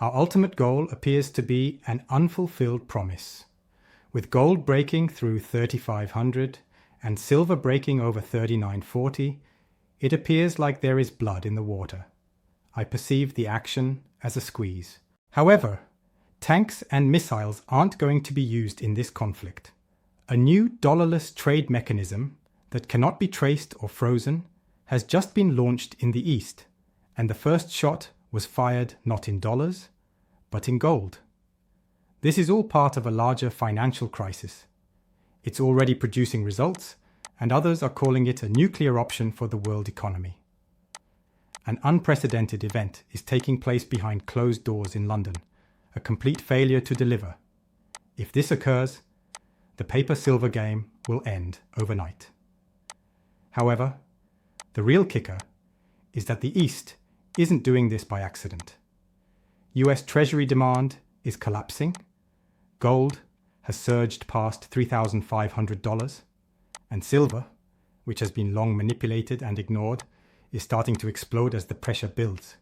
Our ultimate goal appears to be an unfulfilled promise. With gold breaking through 3,500 and silver breaking over 3,940, it appears like there is blood in the water. I perceive the action as a squeeze. However, tanks and missiles aren't going to be used in this conflict. A new dollarless trade mechanism that cannot be traced or frozen has just been launched in the East, and the first shot was fired not in dollars, but in gold. This is all part of a larger financial crisis. It's already producing results, and others are calling it a nuclear option for the world economy. An unprecedented event is taking place behind closed doors in London, a complete failure to deliver. If this occurs, the paper-silver game will end overnight. However, the real kicker is that the East isn't doing this by accident. US Treasury demand is collapsing, gold has surged past $3,500, and silver, which has been long manipulated and ignored, is starting to explode as the pressure builds.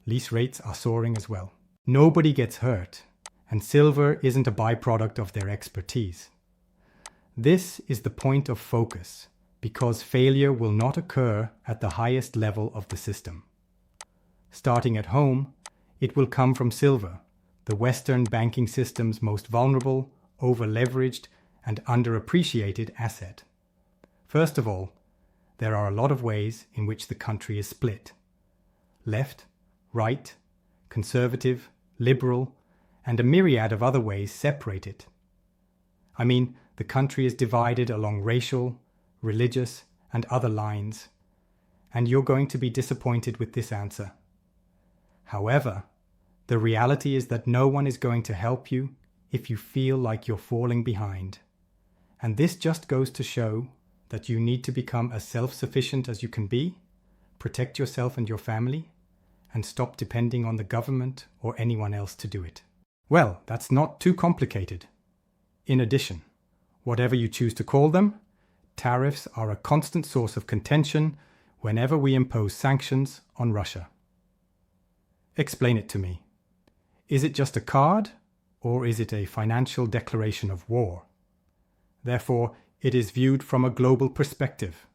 Lease rates are soaring as well. Nobody gets hurt, and silver isn't a byproduct of their expertise. This is the point of focus, because failure will not occur at the highest level of the system. Starting at home, it will come from silver, the Western banking system's most vulnerable, over-leveraged, and underappreciated asset. First of all, there are a lot of ways in which the country is split. Left, right, conservative, liberal, and a myriad of other ways separate it. I mean, the country is divided along racial, religious, and other lines, and you're going to be disappointed with this answer. However, the reality is that no one is going to help you if you feel like you're falling behind. And this just goes to show that you need to become as self-sufficient as you can be, protect yourself and your family, and stop depending on the government or anyone else to do it. Well, that's not too complicated. In addition, whatever you choose to call them, tariffs are a constant source of contention whenever we impose sanctions on Russia. Explain it to me. Is it just a card, or is it a financial declaration of war? Therefore, it is viewed from a global perspective.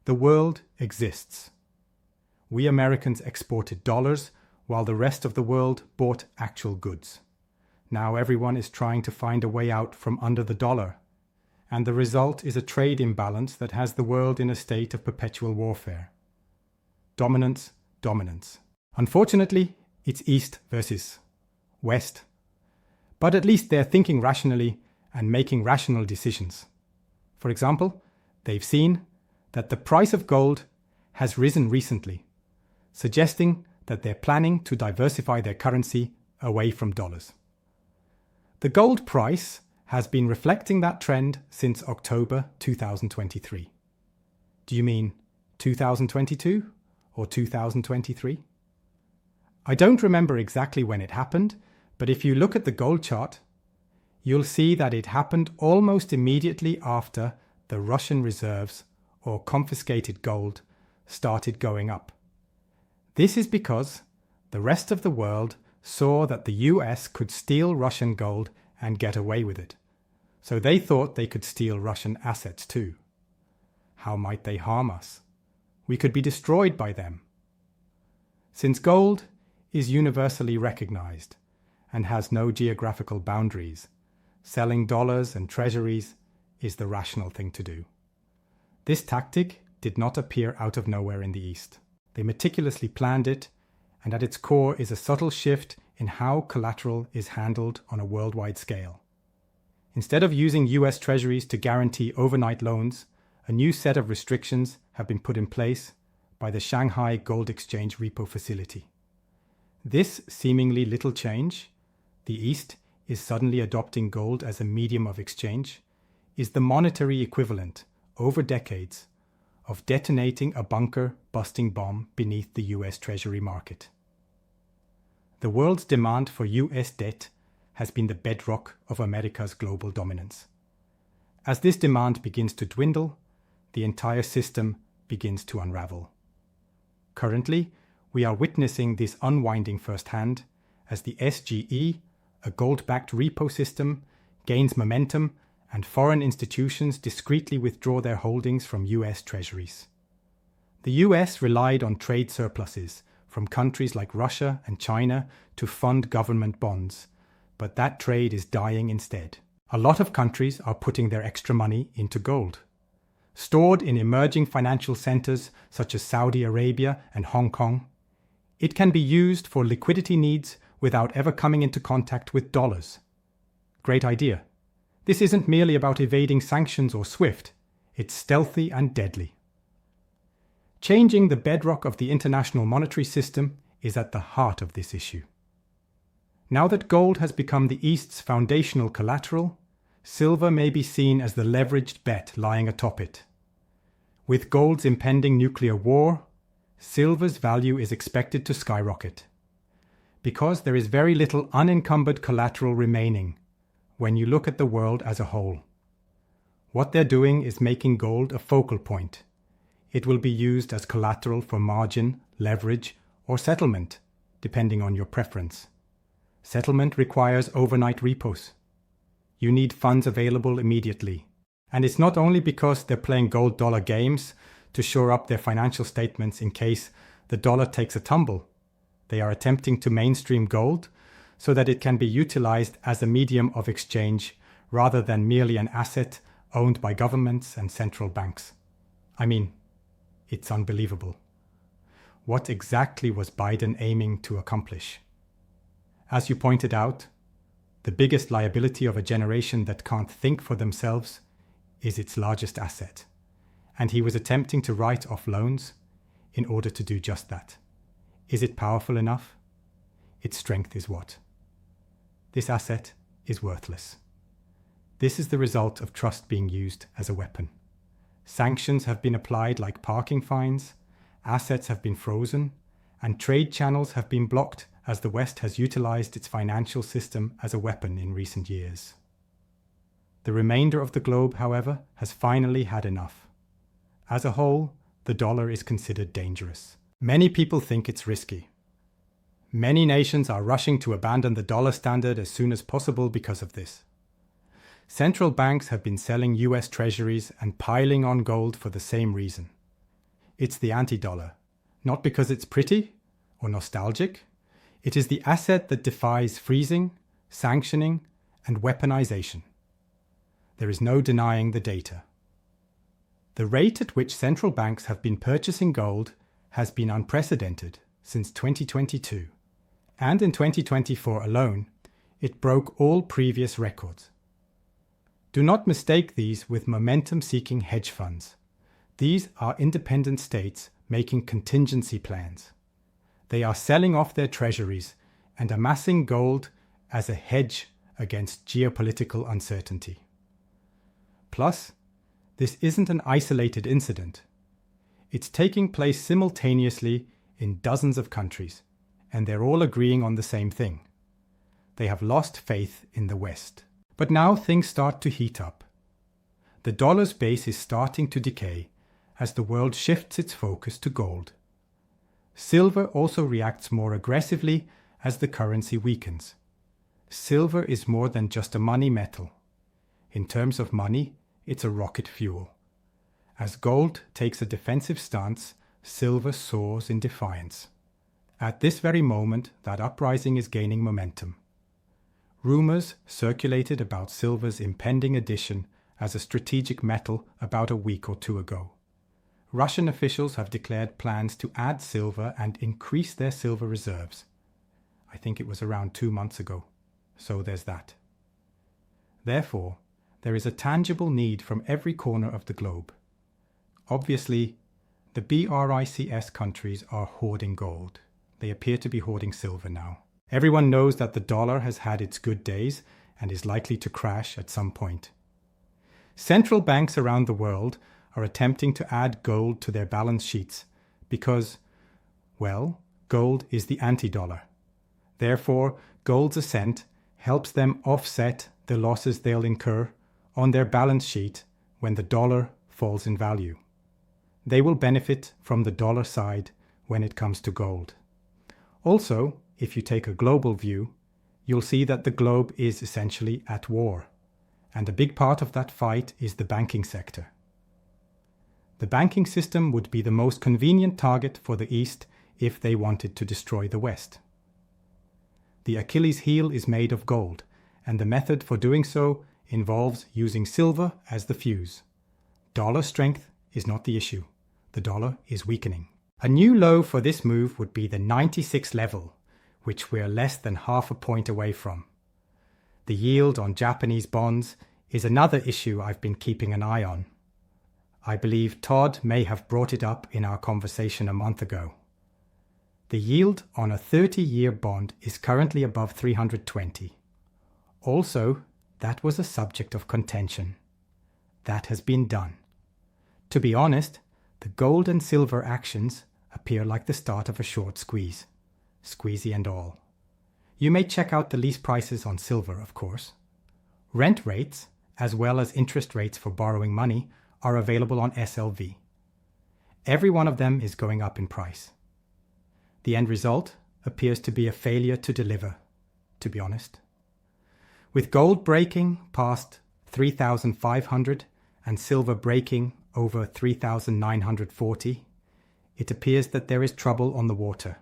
The world exists. We Americans exported dollars, while the rest of the world bought actual goods. Now everyone is trying to find a way out from under the dollar, and the result is a trade imbalance that has the world in a state of perpetual warfare. Dominance, dominance. Unfortunately, it's East versus West. But at least they're thinking rationally and making rational decisions. For example, they've seen that the price of gold has risen recently, suggesting that they're planning to diversify their currency away from dollars. The gold price has been reflecting that trend since October 2023. Do you mean 2022 or 2023? I don't remember exactly when it happened, but if you look at the gold chart, you'll see that it happened almost immediately after the Russian reserves or confiscated gold started going up. This is because the rest of the world saw that the US could steal Russian gold and get away with it. So they thought they could steal Russian assets too. How might they harm us? We could be destroyed by them. Since gold is universally recognized and has no geographical boundaries, selling dollars and treasuries is the rational thing to do. This tactic did not appear out of nowhere in the East. They meticulously planned it, and at its core is a subtle shift in how collateral is handled on a worldwide scale. Instead of using US treasuries to guarantee overnight loans, a new set of restrictions have been put in place by the Shanghai Gold Exchange Repo Facility. This seemingly little change, the East is suddenly adopting gold as a medium of exchange, is the monetary equivalent, over decades, of detonating a bunker-busting bomb beneath the US Treasury market. The world's demand for US debt has been the bedrock of America's global dominance. As this demand begins to dwindle, the entire system begins to unravel. Currently, we are witnessing this unwinding firsthand, as the SGE, a gold-backed repo system, gains momentum and foreign institutions discreetly withdraw their holdings from US treasuries. The US relied on trade surpluses from countries like Russia and China to fund government bonds, but that trade is dying instead. A lot of countries are putting their extra money into gold. Stored in emerging financial centers such as Saudi Arabia and Hong Kong, it can be used for liquidity needs without ever coming into contact with dollars. Great idea. This isn't merely about evading sanctions or SWIFT, it's stealthy and deadly. Changing the bedrock of the international monetary system is at the heart of this issue. Now that gold has become the East's foundational collateral, silver may be seen as the leveraged bet lying atop it. With gold's impending nuclear war, silver's value is expected to skyrocket, because there is very little unencumbered collateral remaining when you look at the world as a whole. What they're doing is making gold a focal point. It will be used as collateral for margin, leverage, or settlement, depending on your preference. Settlement requires overnight repos. You need funds available immediately. And it's not only because they're playing gold-dollar games to shore up their financial statements in case the dollar takes a tumble. They are attempting to mainstream gold so that it can be utilized as a medium of exchange rather than merely an asset owned by governments and central banks. I mean, it's unbelievable. What exactly was Biden aiming to accomplish? As you pointed out, the biggest liability of a generation that can't think for themselves is its largest asset, and he was attempting to write off loans in order to do just that. Is it powerful enough? Its strength is what? This asset is worthless. This is the result of trust being used as a weapon. Sanctions have been applied like parking fines, assets have been frozen, and trade channels have been blocked as the West has utilized its financial system as a weapon in recent years. The remainder of the globe, however, has finally had enough. As a whole, the dollar is considered dangerous. Many people think it's risky. Many nations are rushing to abandon the dollar standard as soon as possible because of this. Central banks have been selling US treasuries and piling on gold for the same reason. It's the anti-dollar, not because it's pretty or nostalgic. It is the asset that defies freezing, sanctioning, and weaponization. There is no denying the data. The rate at which central banks have been purchasing gold has been unprecedented since 2022, and in 2024 alone, it broke all previous records. Do not mistake these with momentum-seeking hedge funds. These are independent states making contingency plans. They are selling off their treasuries and amassing gold as a hedge against geopolitical uncertainty. Plus, this isn't an isolated incident. It's taking place simultaneously in dozens of countries, and they're all agreeing on the same thing. They have lost faith in the West. But now things start to heat up. The dollar's base is starting to decay as the world shifts its focus to gold. Silver also reacts more aggressively as the currency weakens. Silver is more than just a money metal. In terms of money, it's a rocket fuel. As gold takes a defensive stance, silver soars in defiance. At this very moment, that uprising is gaining momentum. Rumors circulated about silver's impending addition as a strategic metal about a week or two ago. Russian officials have declared plans to add silver and increase their silver reserves. I think it was around 2 months ago. So there's that. Therefore, there is a tangible need from every corner of the globe. Obviously, the BRICS countries are hoarding gold. They appear to be hoarding silver now. Everyone knows that the dollar has had its good days and is likely to crash at some point. Central banks around the world are attempting to add gold to their balance sheets because, well, gold is the anti-dollar. Therefore, gold's ascent helps them offset the losses they'll incur on their balance sheet when the dollar falls in value. They will benefit from the dollar side when it comes to gold. Also, if you take a global view, you'll see that the globe is essentially at war, and a big part of that fight is the banking sector. The banking system would be the most convenient target for the East if they wanted to destroy the West. The Achilles heel is made of gold, and the method for doing so involves using silver as the fuse. Dollar strength is not the issue. The dollar is weakening. A new low for this move would be the 96 level, which we're less than half a point away from. The yield on Japanese bonds is another issue I've been keeping an eye on. I believe Todd may have brought it up in our conversation a month ago. The yield on a 30-year bond is currently above 320. Also, that was a subject of contention. That has been done. To be honest, the gold and silver actions appear like the start of a short squeeze. Squeezy and all. You may check out the lease prices on silver, of course. Rent rates, as well as interest rates for borrowing money, are available on SLV. Every one of them is going up in price. The end result appears to be a failure to deliver, to be honest. With gold breaking past 3,500 and silver breaking over 3,940, it appears that there is trouble on the water.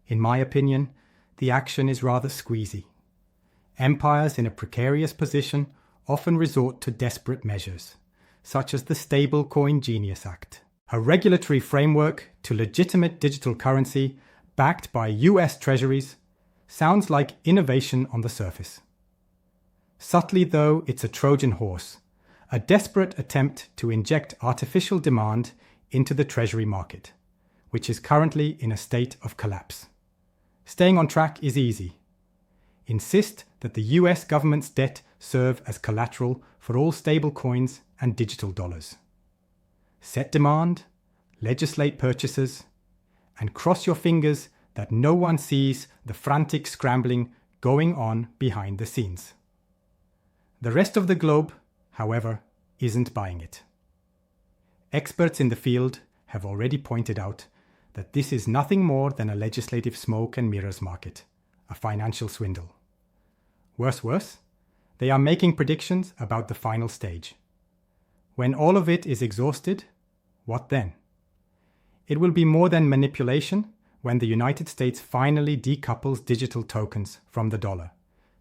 In my opinion, the action is rather squeezy. Empires in a precarious position often resort to desperate measures, such as the Stablecoin Genius Act, a regulatory framework to legitimate digital currency backed by US treasuries. Sounds like innovation on the surface. Subtly, though, it's a Trojan horse, a desperate attempt to inject artificial demand into the treasury market, which is currently in a state of collapse. Staying on track is easy. Insist that the US government's debt serve as collateral for all stable coins and digital dollars. Set demand, legislate purchases, and cross your fingers that no one sees the frantic scrambling going on behind the scenes. The rest of the globe, however, isn't buying it. Experts in the field have already pointed out that this is nothing more than a legislative smoke and mirrors market, a financial swindle. Worse, they are making predictions about the final stage. When all of it is exhausted, what then? It will be more than manipulation when the United States finally decouples digital tokens from the dollar,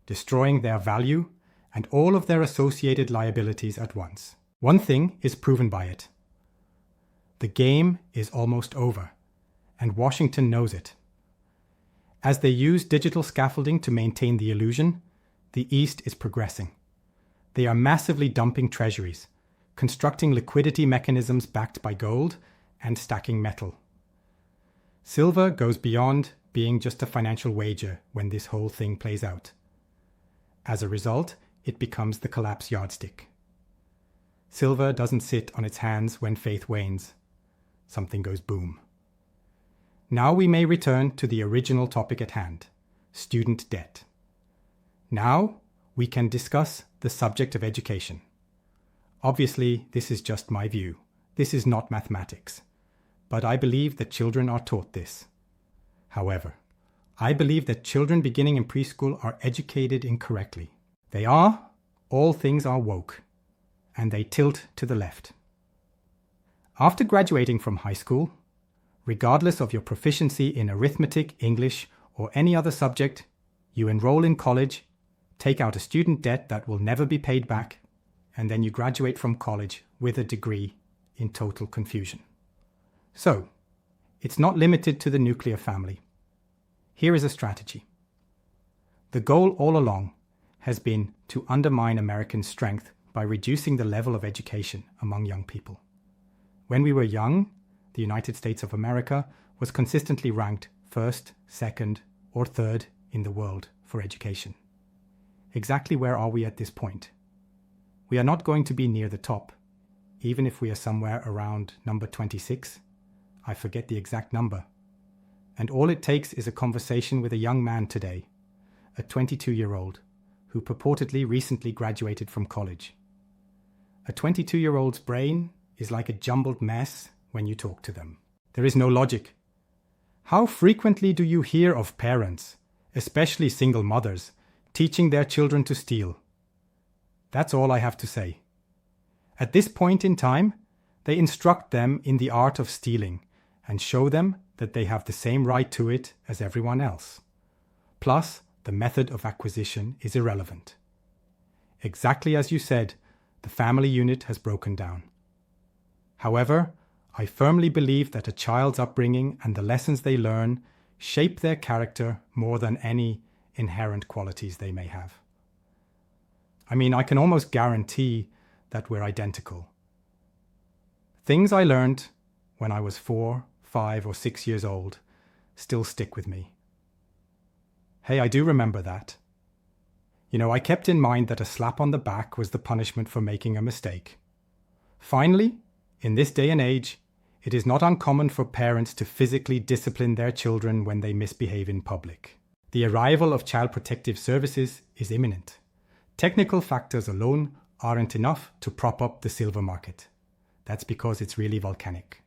destroying their value and all of their associated liabilities at once. One thing is proven by it. The game is almost over, and Washington knows it. As they use digital scaffolding to maintain the illusion, the East is progressing. They are massively dumping treasuries, constructing liquidity mechanisms backed by gold, and stacking metal. Silver goes beyond being just a financial wager when this whole thing plays out. As a result, it becomes the collapse yardstick. Silver doesn't sit on its hands when faith wanes. Something goes boom. Now we may return to the original topic at hand, student debt. Now we can discuss the subject of education. Obviously, this is just my view. This is not mathematics. But I believe that children are taught this. However, I believe that children beginning in preschool are educated incorrectly. They are, all things are woke, and they tilt to the left. After graduating from high school, regardless of your proficiency in arithmetic, English, or any other subject, you enroll in college, take out a student debt that will never be paid back, and then you graduate from college with a degree in total confusion. So, it's not limited to the nuclear family. Here is a strategy. The goal all along has been to undermine American strength by reducing the level of education among young people. When we were young, the United States of America was consistently ranked first, second, or third in the world for education. Exactly where are we at this point? We are not going to be near the top, even if we are somewhere around number 26. I forget the exact number. And all it takes is a conversation with a young man today, a 22-year-old, who purportedly recently graduated from college. A 22-year-old's brain is like a jumbled mess when you talk to them. There is no logic. How frequently do you hear of parents, especially single mothers, teaching their children to steal? That's all I have to say. At this point in time, they instruct them in the art of stealing and show them that they have the same right to it as everyone else. Plus, the method of acquisition is irrelevant. Exactly as you said, the family unit has broken down. However, I firmly believe that a child's upbringing and the lessons they learn shape their character more than any inherent qualities they may have. I mean, I can almost guarantee that we're identical. Things I learned when I was 4, 5, or 6 years old still stick with me. Hey, I do remember that. I kept in mind that a slap on the back was the punishment for making a mistake. Finally, in this day and age, it is not uncommon for parents to physically discipline their children when they misbehave in public. The arrival of Child Protective Services is imminent. Technical factors alone aren't enough to prop up the silver market. That's because it's really volcanic.